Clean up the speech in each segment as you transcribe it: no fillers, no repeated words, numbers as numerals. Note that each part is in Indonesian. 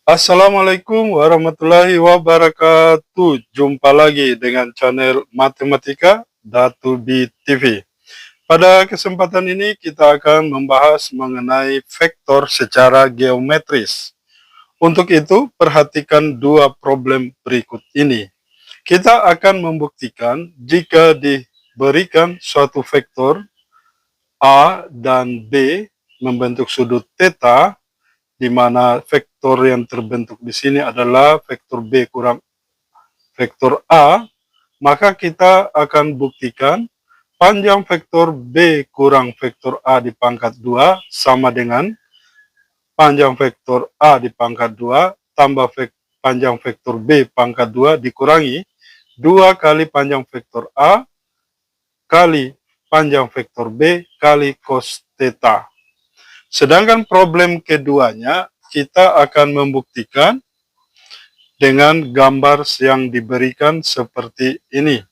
Assalamualaikum warahmatullahi wabarakatuh. Jumpa lagi dengan channel Matematika Datu B TV. Pada kesempatan ini kita akan membahas mengenai vektor secara geometris. Untuk itu, perhatikan dua problem berikut ini. Kita akan membuktikan jika diberikan suatu vektor A dan B membentuk sudut theta, di mana vektor yang terbentuk di sini adalah vektor B kurang vektor A, maka kita akan buktikan panjang vektor B kurang vektor A di pangkat 2 sama dengan panjang vektor A di pangkat 2 tambah panjang vektor B pangkat 2 dikurangi 2 kali panjang vektor A kali panjang vektor B kali cos theta. Sedangkan problem keduanya kita akan membuktikan dengan gambar yang diberikan seperti ini.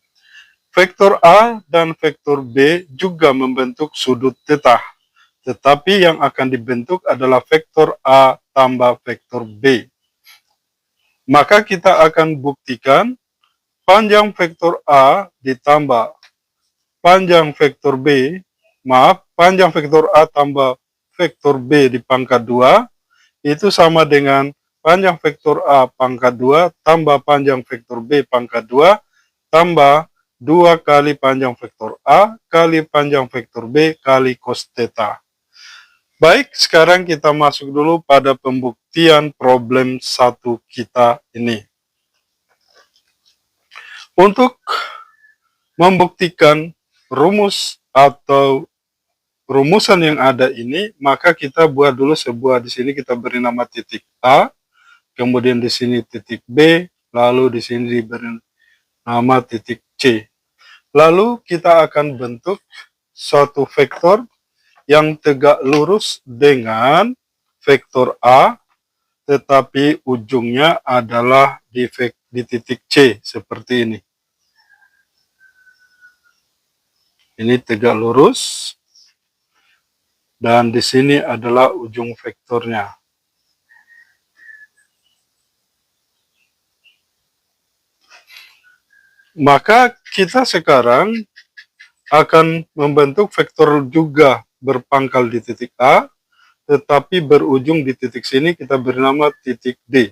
Vektor A dan vektor B juga membentuk sudut theta, tetapi yang akan dibentuk adalah vektor A tambah vektor B. Maka kita akan buktikan panjang vektor A ditambah panjang vektor B, panjang vektor A tambah vektor B di pangkat 2 itu sama dengan panjang vektor A pangkat 2 tambah panjang vektor B pangkat 2 tambah 2 kali panjang vektor A kali panjang vektor B kali cos theta. Baik, sekarang kita masuk dulu pada pembuktian problem 1 kita ini. Untuk membuktikan rumus atau rumusan yang ada ini, maka kita buat dulu sebuah, di sini kita beri nama titik A, kemudian di sini titik B, lalu di sini diberi nama titik C. Lalu kita akan bentuk suatu vektor yang tegak lurus dengan vektor A, tetapi ujungnya adalah di titik C, seperti ini. Ini tegak lurus, dan di sini adalah ujung vektornya. Maka kita sekarang akan membentuk vektor juga berpangkal di titik A, tetapi berujung di titik sini kita beri nama titik D.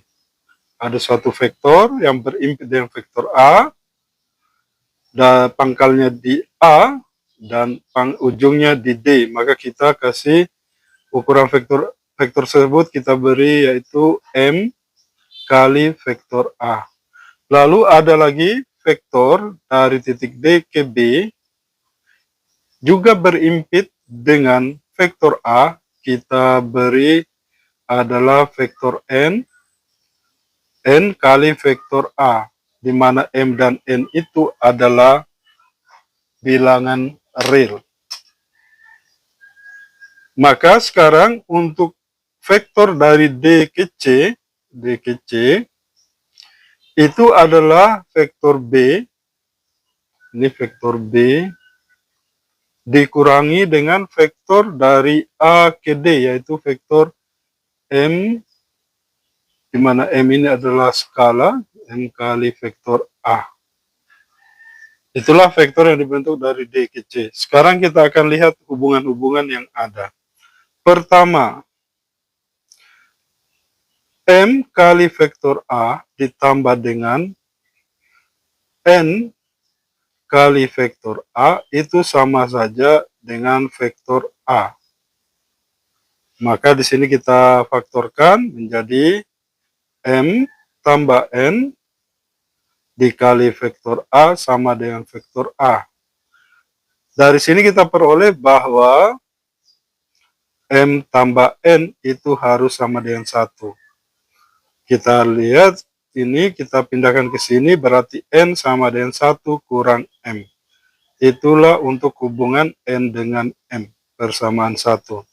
Ada suatu vektor yang berimpit dengan vektor A, dan pangkalnya di A, dan ujungnya di D. Maka kita kasih ukuran vektor tersebut kita beri yaitu M kali vektor A. Lalu ada lagi vektor dari titik D ke B juga berimpit dengan vektor A, kita beri adalah vektor N kali vektor A, di mana M dan N itu adalah bilangan real. Maka sekarang untuk vektor dari D ke C itu adalah vektor B, ini vektor B, dikurangi dengan vektor dari A ke D, yaitu vektor M, di mana M ini adalah skala, M kali vektor A. Itulah vektor yang dibentuk dari D ke C. Sekarang kita akan lihat hubungan-hubungan yang ada. Pertama, M kali vektor A ditambah dengan N kali vektor A itu sama saja dengan vektor A. Maka di sini kita faktorkan menjadi M tambah N dikali vektor A sama dengan vektor A. Dari sini kita peroleh bahwa M tambah N itu harus sama dengan 1. Kita lihat ini, kita pindahkan ke sini, berarti N sama dengan 1 kurang M. Itulah untuk hubungan N dengan M, persamaan 1.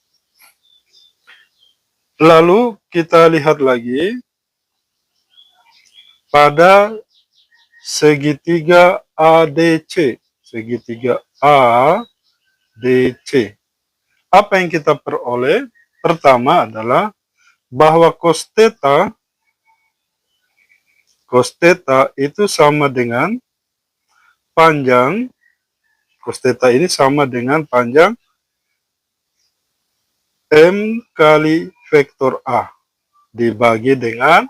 Lalu kita lihat lagi pada segitiga ADC. Segitiga ADC. Apa yang kita peroleh? Pertama adalah bahwa cos theta cos theta itu sama dengan panjang, cos theta ini sama dengan panjang M kali vektor A dibagi dengan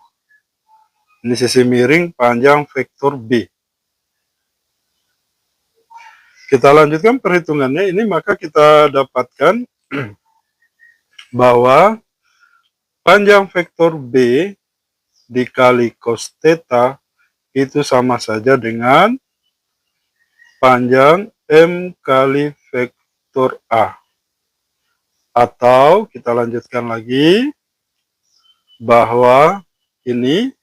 ini sisi miring panjang vektor B. Kita lanjutkan perhitungannya ini, maka kita dapatkan bahwa panjang vektor B dikali cos theta itu sama saja dengan panjang M kali vektor A. Atau kita lanjutkan lagi bahwa ini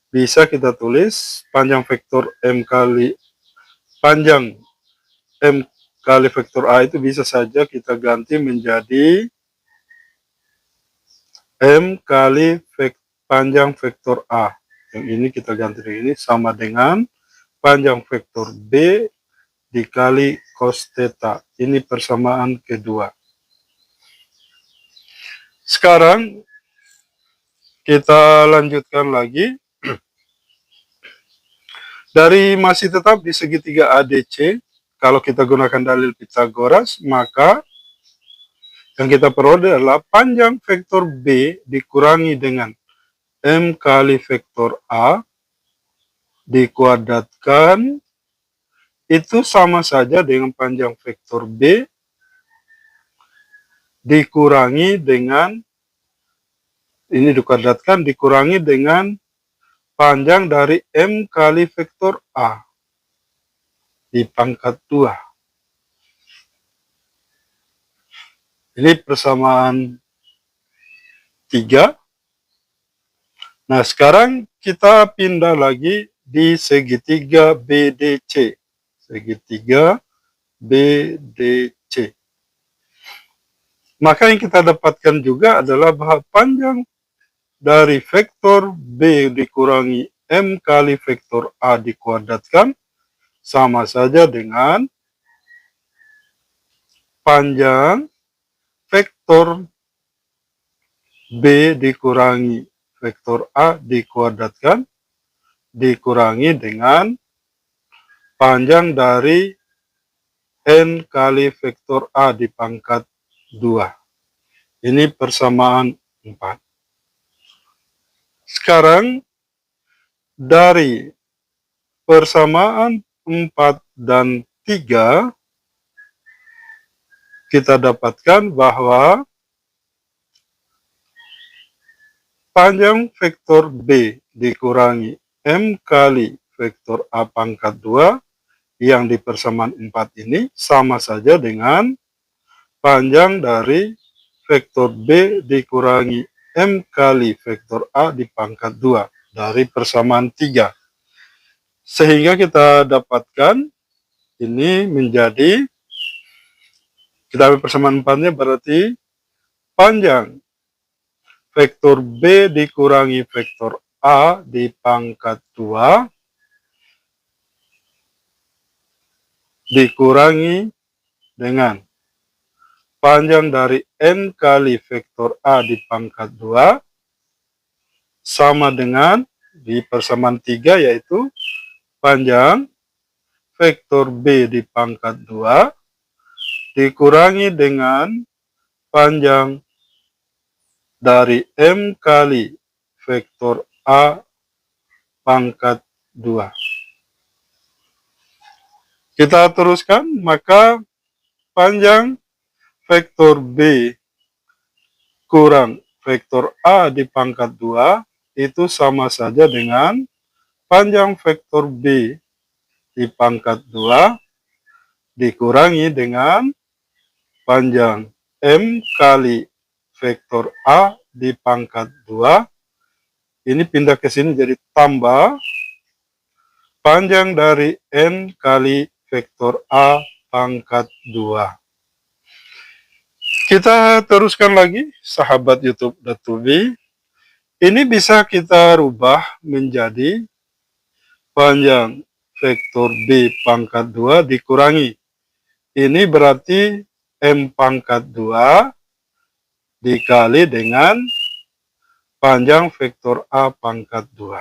bisa kita tulis panjang vektor panjang M kali vektor A itu bisa saja kita ganti menjadi M kali panjang vektor A. Yang ini kita ganti dengan ini sama dengan panjang vektor B dikali cos theta. Ini persamaan kedua. Sekarang kita lanjutkan lagi. Dari masih tetap di segitiga ADC, kalau kita gunakan dalil Pythagoras, maka yang kita peroleh adalah panjang vektor B dikurangi dengan M kali vektor A dikuadratkan itu sama saja dengan panjang vektor B dikurangi dengan ini dikuadratkan dikurangi dengan panjang dari M kali vektor A di pangkat 2. Ini persamaan 3. Nah, sekarang kita pindah lagi di segitiga BDC. Segitiga BDC. Maka yang kita dapatkan juga adalah bahwa panjang dari vektor B dikurangi M kali vektor A dikuadratkan sama saja dengan panjang vektor B dikurangi vektor A dikuadratkan dikurangi dengan panjang dari N kali vektor A di pangkat 2. Ini persamaan 4. Sekarang dari persamaan 4 dan 3 kita dapatkan bahwa panjang vektor B dikurangi M kali vektor A pangkat 2 yang di persamaan 4 ini sama saja dengan panjang dari vektor B dikurangi M kali vektor A di pangkat 2 dari persamaan 3. Sehingga kita dapatkan ini menjadi, kita ambil persamaan 4-nya berarti panjang vektor B dikurangi vektor A di pangkat 2 dikurangi dengan panjang dari N kali vektor A di pangkat 2 sama dengan di persamaan 3 yaitu panjang vektor B di pangkat 2 dikurangi dengan panjang dari M kali vektor A pangkat 2. Kita teruskan, maka panjang vektor B kurang vektor A di pangkat 2 itu sama saja dengan panjang vektor B di pangkat 2 dikurangi dengan panjang M kali vektor A di pangkat 2. Ini pindah ke sini jadi tambah panjang dari N kali vektor A pangkat 2. Kita teruskan lagi, sahabat YouTube Datubi. Ini bisa kita rubah menjadi panjang vektor B pangkat 2 dikurangi. Ini berarti M pangkat 2 dikali dengan panjang vektor A pangkat 2.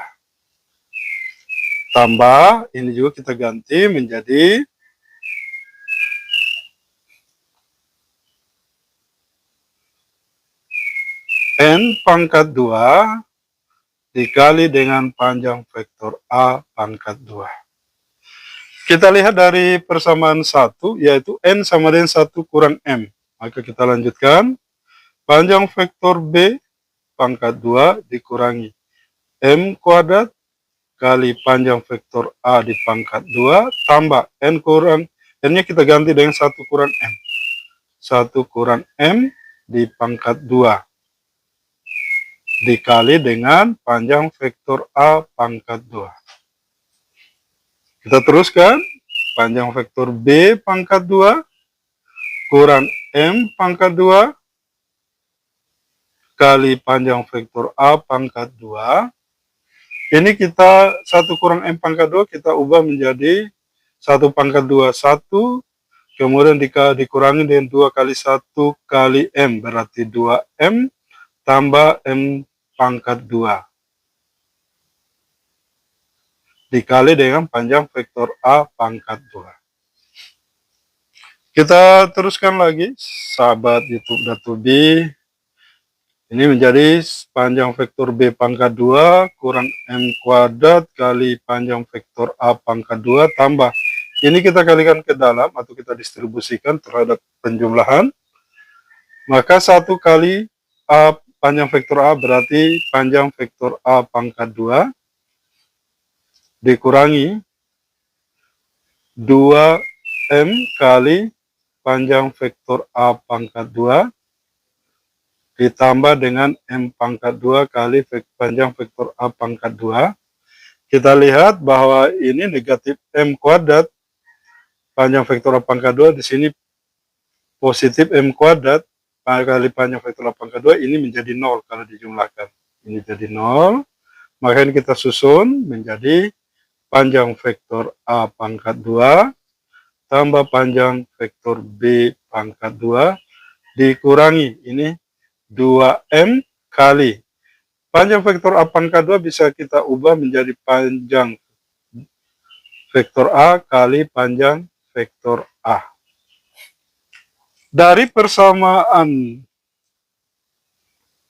tambah, ini juga kita ganti menjadi N pangkat 2 dikali dengan panjang vektor A pangkat 2. Kita lihat dari persamaan 1, yaitu N sama dengan 1 kurang M. Maka kita lanjutkan, panjang vektor B pangkat 2 dikurangi M kuadrat kali panjang vektor A di pangkat 2 tambah N-nya kita ganti dengan 1 kurang M. 1 kurang M di pangkat 2 dikali dengan panjang vektor A pangkat 2. Kita teruskan, panjang vektor B pangkat 2 kurang M pangkat 2 kali panjang vektor A pangkat 2. Ini kita 1 kurang M pangkat 2 kita ubah menjadi 1 pangkat 2, 1. Kemudian dikurangi dengan 2 kali 1 kali M, berarti 2M tambah M pangkat 2. Dikali dengan panjang vektor A pangkat 2. Kita teruskan lagi, sahabat YouTube Datubi. Ini menjadi panjang vektor B pangkat 2 kurang M kuadrat kali panjang vektor A pangkat 2 tambah. Ini kita kalikan ke dalam atau kita distribusikan terhadap penjumlahan. Maka 1 kali A panjang vektor A berarti panjang vektor A pangkat 2 dikurangi 2M kali panjang vektor A pangkat 2 ditambah dengan M pangkat 2 kali panjang vektor A pangkat 2. Kita lihat bahwa ini negatif M kuadrat, panjang vektor A pangkat 2, di sini positif M kuadrat kali panjang vektor A pangkat 2, ini menjadi 0 kalau dijumlahkan. Ini jadi 0, maka ini kita susun menjadi panjang vektor A pangkat 2 tambah panjang vektor B pangkat 2 dikurangi ini 2M kali panjang vektor A pangkat 2 bisa kita ubah menjadi panjang vektor A kali panjang vektor A. Dari persamaan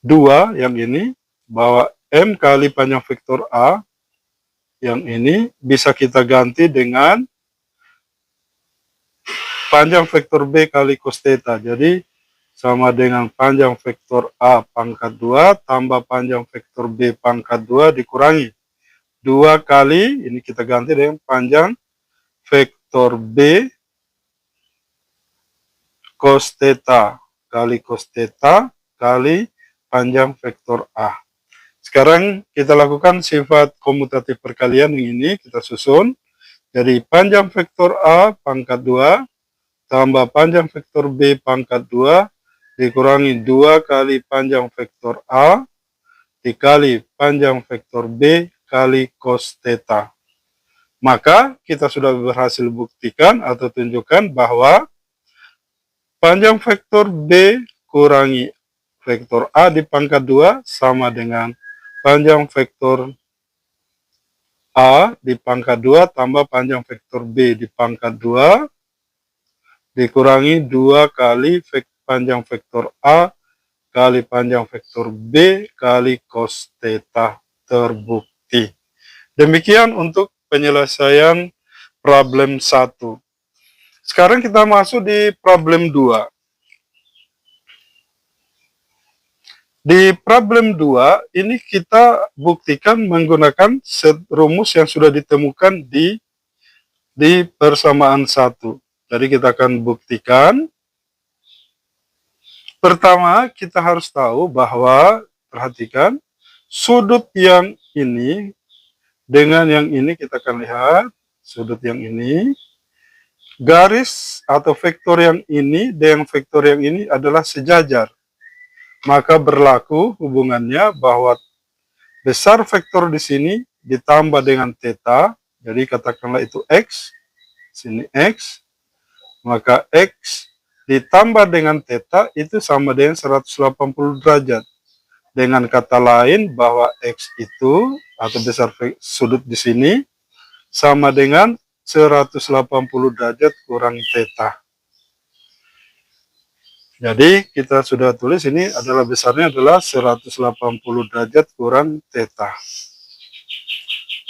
2 yang ini, bahwa M kali panjang vektor A yang ini bisa kita ganti dengan panjang vektor B kali cos theta. Jadi sama dengan panjang vektor A pangkat 2 tambah panjang vektor B pangkat 2 dikurangi 2 kali, ini kita ganti dengan panjang vektor B cos theta kali panjang vektor A. Sekarang kita lakukan sifat komutatif perkalian yang ini, kita susun. Jadi panjang vektor A pangkat 2 tambah panjang vektor B pangkat 2 dikurangi 2 kali panjang vektor A dikali panjang vektor B kali cos theta. Maka kita sudah berhasil buktikan atau tunjukkan bahwa panjang vektor B kurangi vektor A di pangkat 2 sama dengan panjang vektor A di pangkat 2 tambah panjang vektor B di pangkat 2 dikurangi 2 kali panjang vektor A kali panjang vektor B kali cos theta, terbukti. Demikian untuk penyelesaian problem 1. Sekarang kita masuk di problem 2. Di problem 2 ini kita buktikan menggunakan rumus yang sudah ditemukan di persamaan 1. Jadi kita akan buktikan. Pertama, kita harus tahu bahwa, perhatikan, sudut yang ini dengan yang ini kita akan lihat, sudut yang ini, garis atau vektor yang ini dengan vektor yang ini adalah sejajar. Maka berlaku hubungannya bahwa besar vektor di sini ditambah dengan theta, jadi katakanlah itu X, sini X, maka X ditambah dengan theta itu sama dengan 180 derajat. Dengan kata lain bahwa X itu atau besar sudut di sini sama dengan 180 derajat kurang theta. Jadi kita sudah tulis ini adalah besarnya adalah 180 derajat kurang theta.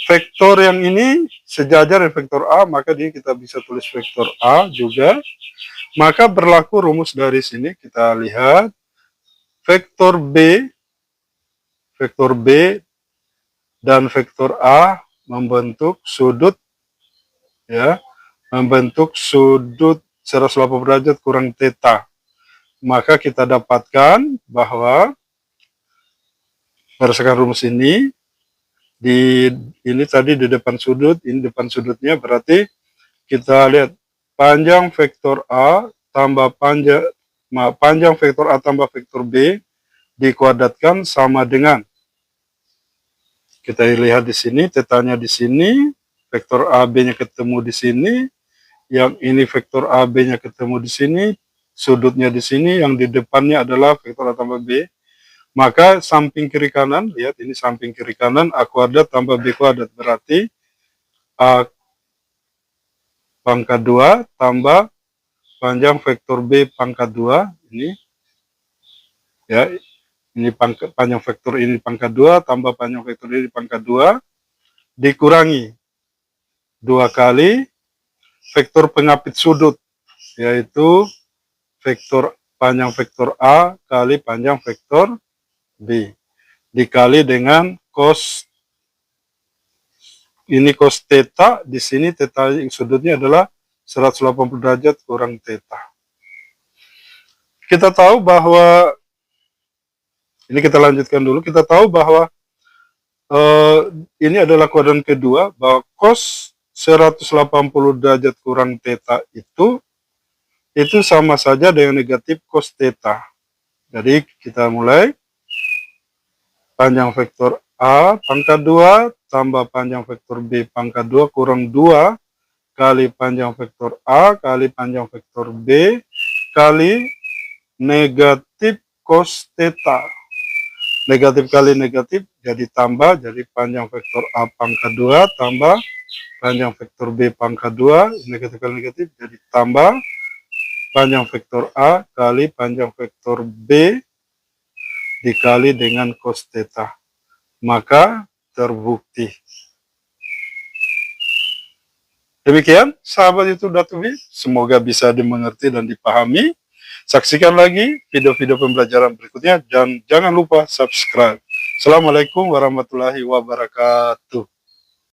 Vektor yang ini sejajar dengan vektor A, maka dia kita bisa tulis vektor A juga. Maka berlaku rumus dari sini, kita lihat vektor B dan vektor A membentuk sudut, ya, membentuk sudut 180 derajat kurang theta. Maka kita dapatkan bahwa berdasarkan rumus ini, ini tadi di depan sudut, ini depan sudutnya, berarti kita lihat panjang vektor A tambah panjang vektor A tambah vektor B dikuadratkan sama dengan, kita lihat di sini, tetanya di sini, vektor AB-nya ketemu di sini, yang ini vektor AB-nya ketemu di sini, sudutnya di sini, yang di depannya adalah vektor A tambah B. Maka samping kiri kanan, lihat ini samping kiri kanan, A kuadrat tambah B kuadrat, berarti A pangkat 2 tambah panjang vektor B pangkat 2, ini, ya, ini panjang vektor ini pangkat 2 tambah panjang vektor ini pangkat 2, dikurangi 2 kali vektor pengapit sudut, yaitu vektor panjang vektor A kali panjang vektor B, dikali dengan cos, ini cos theta, di sini theta yang sudutnya adalah 180 derajat kurang theta. Kita tahu bahwa, ini kita lanjutkan dulu, kita tahu bahwa ini adalah kuadran kedua, bahwa cos 180 derajat kurang theta itu sama saja dengan negatif cos theta. Jadi kita mulai, panjang vektor A pangkat 2 tambah panjang vektor B pangkat 2 kurang 2 kali panjang vektor A kali panjang vektor B kali negatif cos theta. Negatif kali negatif jadi tambah, jadi panjang vektor A pangkat 2 tambah panjang vektor B pangkat 2, negatif kali negatif jadi tambah panjang vektor A kali panjang vektor B dikali dengan cos theta. Maka terbukti. Demikian sahabat YouTube Datubi, semoga bisa dimengerti dan dipahami. Saksikan lagi video-video pembelajaran berikutnya dan jangan lupa subscribe. Assalamualaikum warahmatullahi wabarakatuh.